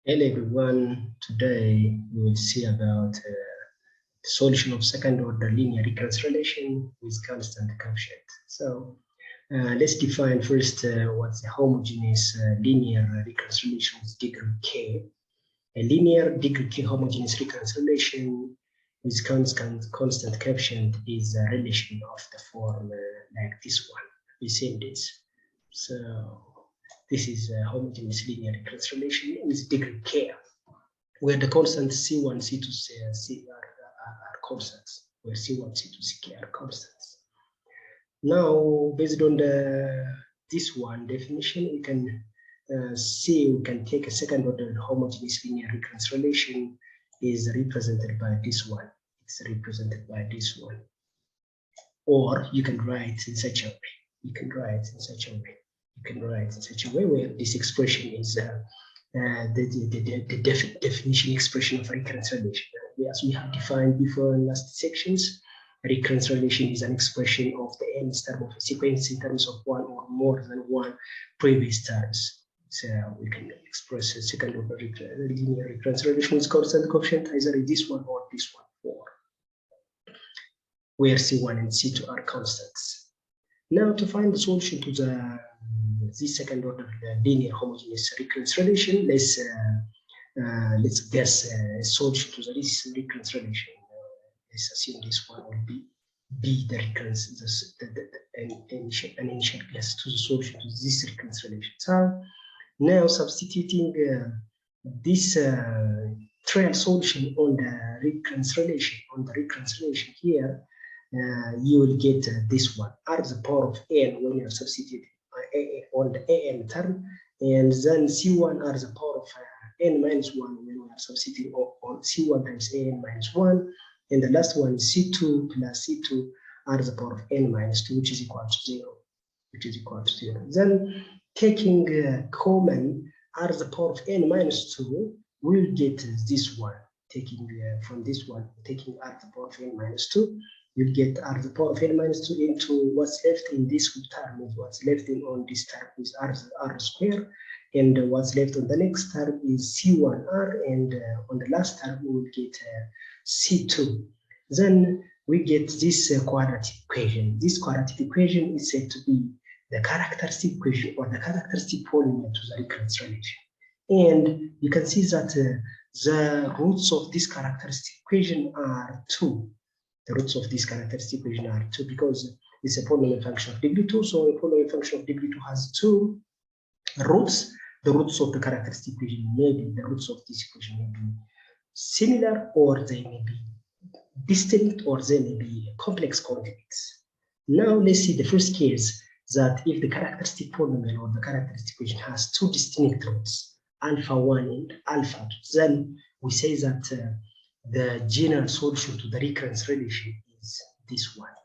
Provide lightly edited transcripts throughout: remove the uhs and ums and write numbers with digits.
Hello everyone, today we will see about the solution of second order linear recurrence relation with constant coefficient. So let's define first what's the homogeneous linear recurrence relation with degree k. A linear degree k homogeneous recurrence relation with constant coefficient is a relation of the form like this one. We see this. So this is a homogeneous linear recurrence relation with degree k, where the constants C1, C2, C are constants, where C1, C2, Ck are constants. Now, based on this one definition, we can we can take a second order homogeneous linear recurrence relation is represented by this one. It's represented by this one. Or you can write in such a way. You can write in such a way where this expression is the definition expression of recurrence relation. As we have defined before in last sections, recurrence relation is an expression of the nth term of a sequence in terms of one or more than one previous terms. So we can express a second order linear recurrence relation with constant coefficient, either this one or this one, or where C1 and C2 are constants. Now, to find the solution to this second order linear homogeneous recurrence relation, let's guess a solution to this recurrence relation. Let's assume this one will be the recurrence, an initial guess to the solution to this recurrence relation. So now substituting this trial solution on the recurrence relation here, you will get this one, r to the power of n when you're substituting on the an term, and then C1 r to the power of n minus 1 when we are substituting on C1 times an minus 1, and the last one is C2 plus C2 r to the power of n minus 2, which is equal to 0. Then taking common r to the power of n minus 2, we'll get this one. Taking from this one, taking r to the power of n minus 2, you'll get r to the power of n minus 2 into what's left in this term. What's left in on this term is r square, and what's left on the next term is C1r, and on the last term we will get C2. Then we get this quadratic equation. This quadratic equation is said to be the characteristic equation or the characteristic polynomial to the recurrence relation. And you can see that the roots of this characteristic equation are 2. The roots of this characteristic equation are 2 because it's a polynomial function of degree 2. So a polynomial function of degree 2 has 2 roots. The roots of the characteristic equation the roots of this equation may be similar, or they may be distinct, or they may be complex coordinates. Now let's see the first case, that if the characteristic polynomial or the characteristic equation has 2 distinct roots, alpha 1 and alpha 2, then we say that the general solution to the recurrence relation is this one.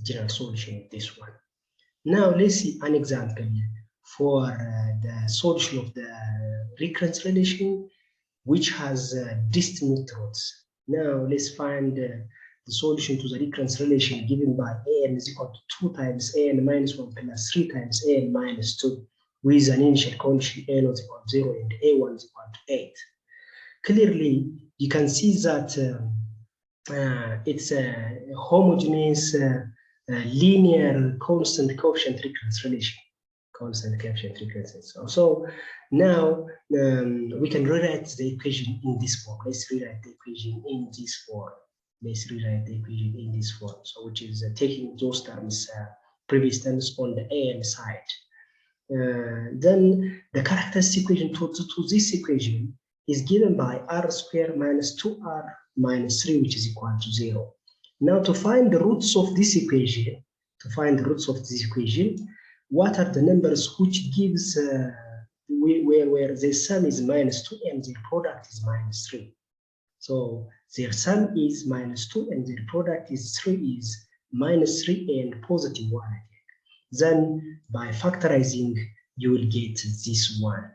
General solution is this one. Now let's see an example for the solution of the recurrence relation which has distinct roots. Now let's find the solution to the recurrence relation given by an is equal to 2 times an minus 1 plus 3 times an minus 2 with an initial condition n is equal to 0 and a1 is equal to 8. Clearly, you can see that it's a homogeneous linear constant coefficient recurrence relation. So now we can rewrite the equation in this form. Let's rewrite the equation in this form. So which is taking those terms, previous terms on the an side. Then the characteristic equation to this equation is given by r squared minus 2r minus 3, which is equal to 0. Now to find the roots of this equation, what are the numbers which gives where the sum is minus 2 and the product is minus 3. So their sum is minus 2 and their product is 3 is minus 3 and positive 1 again. Then by factorizing, you will get this one.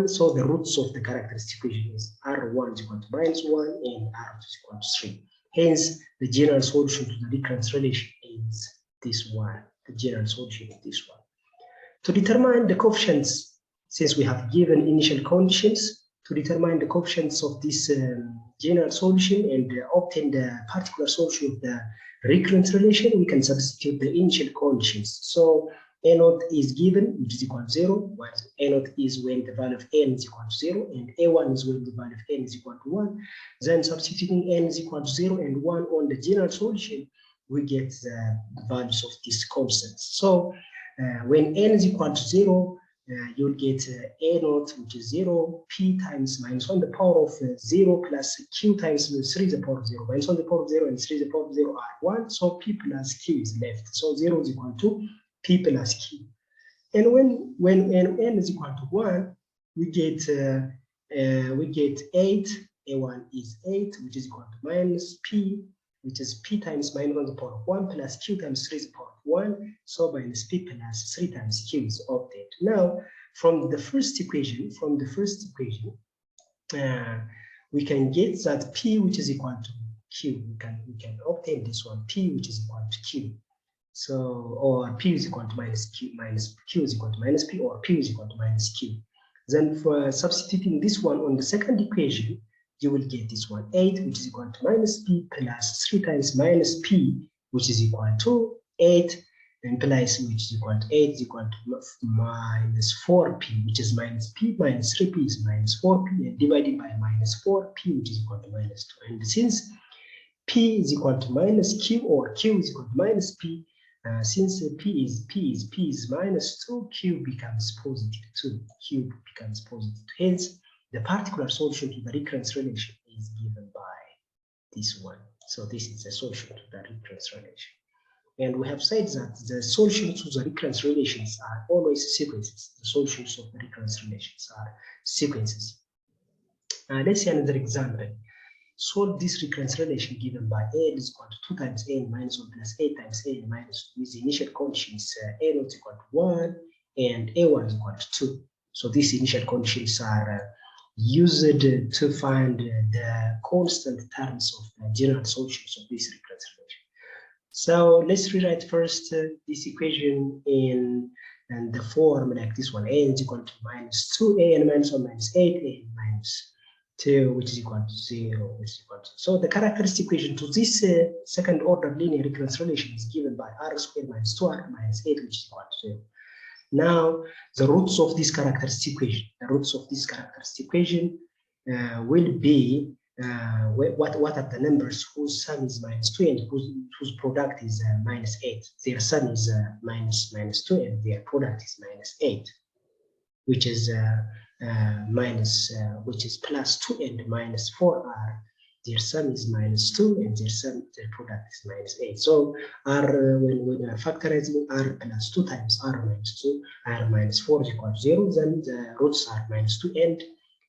So the roots of the characteristic equation is r1 is equal to minus 1 and r2 is equal to 3. Hence, the general solution to the recurrence relation is this one. To determine the coefficients since we have given initial conditions to determine the coefficients of this general solution and obtain the particular solution of the recurrence relation, we can substitute the initial conditions. So A naught is given, which is equal to 0, while A naught is when the value of n is equal to 0, and A1 is when the value of n is equal to 1. Then substituting n is equal to 0 and 1 on the general solution, we get the values of these constants. So when n is equal to 0, you'll get A naught, which is 0, P times minus 1 the power of 0 plus Q times 3 the power of 0. Minus 1 the power of 0 and 3 the power of 0 are 1, so P plus Q is left. So 0 is equal to P plus Q. And when n is equal to 1, we get 8. A1 is 8, which is equal to minus P, which is P times minus 1 to the power of 1 plus Q times 3 to the power of 1. So minus P plus 3 times Q is obtained. Now, from the first equation, we can get that P, which is equal to Q. We can obtain this one, P, which is equal to Q. So, or P is equal to minus Q is equal to minus P, or P is equal to minus Q. Then for substituting this one on the second equation, you will get this one, 8, which is equal to minus P plus 3 times minus P, which is equal to 8, and plus which is equal to 8 is equal to minus 4P, which is minus P minus 3P is minus 4P, and divided by minus 4P, which is equal to minus 2. And since P is equal to minus Q, or Q is equal to minus P, since P is minus 2, Q becomes positive 2. Q becomes positive 2. Hence, the particular solution to the recurrence relation is given by this one. So this is the solution to the recurrence relation. And we have said that the solutions to the recurrence relations are always sequences. The solutions of the recurrence relations are sequences. Let's see another example. Solve this recurrence relation given by A is equal to 2 times n minus 1 plus 8 times n minus 2 with the initial conditions A naught is equal to 1 and A1 is equal to 2. So these initial conditions are used to find the constant terms of the general solutions of this recurrence relation. So let's rewrite first this equation in the form like this one. A is equal to minus 2an minus 1 minus 8an minus 2, which is equal to 0, which is equal to. So the characteristic equation to this second order linear recurrence relation is given by r squared minus 2r minus 8, which is equal to 0. Now, the roots of this characteristic equation, will be what are the numbers whose sum is minus 2 and whose product is minus 8. Their sum is minus 2 and their product is minus 8, which is which is plus 2 and minus 4 are. Their sum is minus 2 and their product is minus 8. So r, when we are factorizing r plus 2 times r minus 2, r minus 4 is equal to 0, then the roots are minus 2 and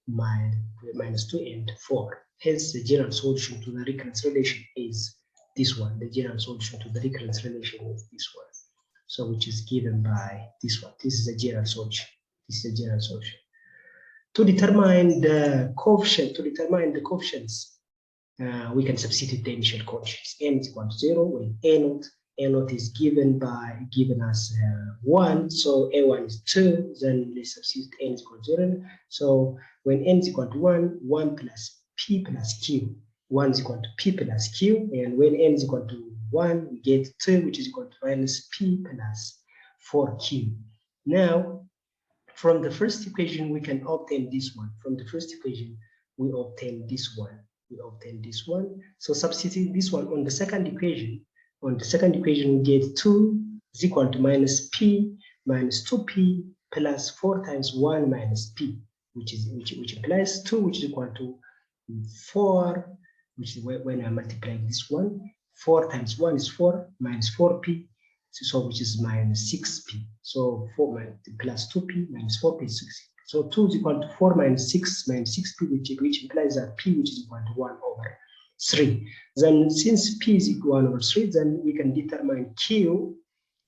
minus 2 and 4. Hence, the general solution to the recurrence relation is this one. The general solution to the recurrence relation is this one. So which is given by this one. This is the general solution. This is the general solution. To determine the coefficients, we can substitute the initial conditions. N is equal to 0 when A naught is given us 1, so A1 is 2, then let's substitute N is equal to 0. So when N is equal to 1, 1 plus P plus Q, 1 is equal to P plus Q, and when N is equal to 1, we get 2, which is equal to minus P plus 4Q. Now, from the first equation, we can obtain this one. From the first equation, we obtain this one. So substituting this one on the second equation, we get 2 is equal to minus P minus 2P plus 4 times 1 minus P, which implies 2, which is equal to 4, which is when I multiply this one, 4 times 1 is 4 minus 4P, so which is minus 6P. So 4 plus 2P minus 4P is 6. So 2 is equal to 4 minus 6P, which implies that P, which is equal to 1 over 3. Then since P is equal to 1 over 3, then we can determine Q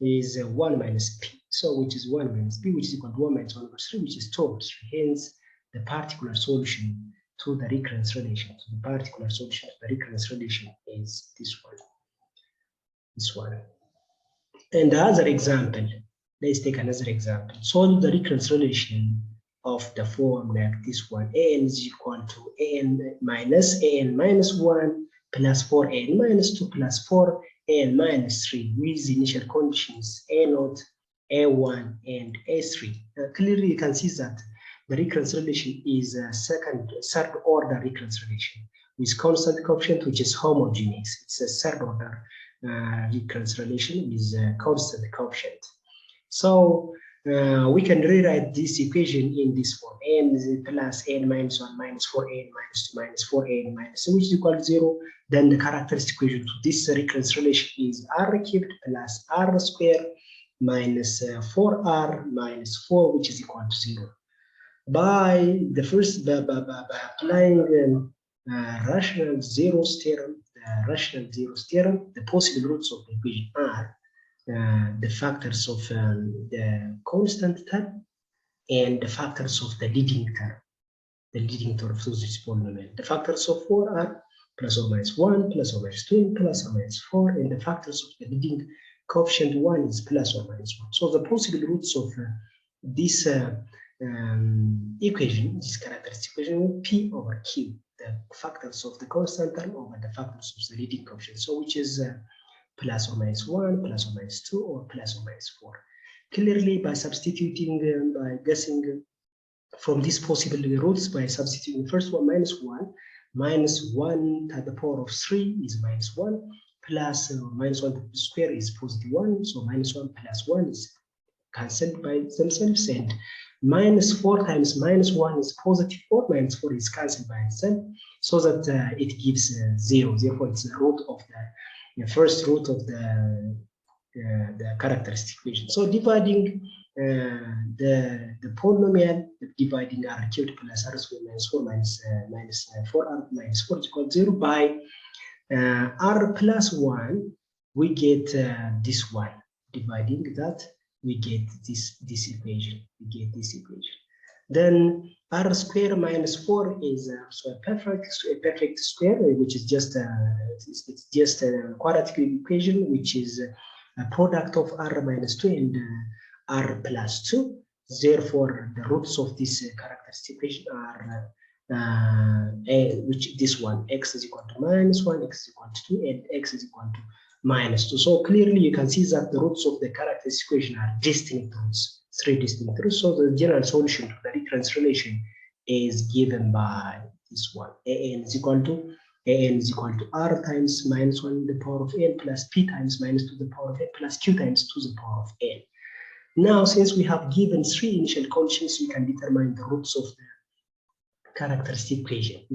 is 1 minus P. So which is 1 minus P, which is equal to 1 minus 1 over 3, which is 2 over 3. Hence, the particular solution to the recurrence relation. So the particular solution to the recurrence relation is this one. This one. And the other example, let's take another example. Solve the recurrence relation of the form like this one. An is equal to an minus 1 plus 4an minus 2 plus 4an minus 3 with initial conditions a0, a1, and a3. Clearly, you can see that the recurrence relation is a third order recurrence relation with constant coefficient, which is homogeneous. It's a third order recurrence relation with a constant coefficient. So we can rewrite this equation in this form: n plus n minus 1 minus 4n minus 2 minus 4n minus 2, which is equal to 0. Then the characteristic equation to this recurrence relation is r cubed plus r squared minus 4r minus 4, which is equal to 0. By the first, by applying rational zeros theorem, the possible roots of the equation are the factors of the constant term and the factors of the leading term of this polynomial. The factors of 4 are plus or minus 1, plus or minus 2, plus or minus 4, and the factors of the leading coefficient 1 is plus or minus 1. So the possible roots of this equation, this characteristic equation, P over Q, the factors of the constant term over the factors of the leading coefficient. So which is plus or minus 1, plus or minus 2, or plus or minus 4. Clearly, by substituting, by guessing from these possible roots, by substituting first one minus 1 to the power of 3 is minus 1, plus minus 1 to the square is positive 1, so minus 1 plus 1 is cancelled by themselves, and minus 4 times minus 1 is positive 4, minus 4 is cancelled by itself, so that it gives 0. Therefore, it's the root of the first root of the characteristic equation. So dividing the polynomial, dividing r cubed plus r squared minus 4 minus 4r minus 4 is equal to 0 by r plus 1, we get this one. Dividing that, we get this equation. Then r squared minus 4 is so a perfect square, which is just it's just a quadratic equation, which is a product of r minus 2 and r plus 2. Therefore, the roots of this characteristic equation are which this one, x is equal to minus 1, x is equal to 2, and x is equal to minus 2. So clearly, you can see that the roots of the characteristic equation are distinct roots, 3 distinct roots. So the general solution to the recurrence relation is given by this one. An is equal to r times minus 1 to the power of n plus p times minus 2 to the power of n plus q times 2 to the power of n. Now, since we have given 3 initial conditions, we can determine the roots of the characteristic equation.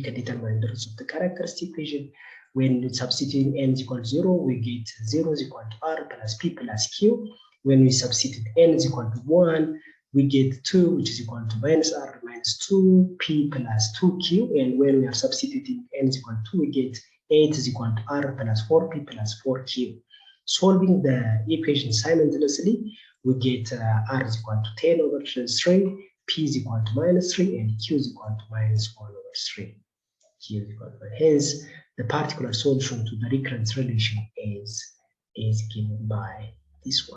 When substituting n is equal to 0, we get 0 is equal to r plus p plus q. When we substitute n is equal to 1, we get 2, which is equal to minus r minus 2p plus 2q. And when we are substituting n is equal to 2, we get 8 is equal to r plus 4p plus 4q. Solving the equation simultaneously, we get r is equal to 10 over 3, p is equal to minus 3, and q is equal to minus 1 over 3. Hence, the particular solution to the recurrence relation is given by this one.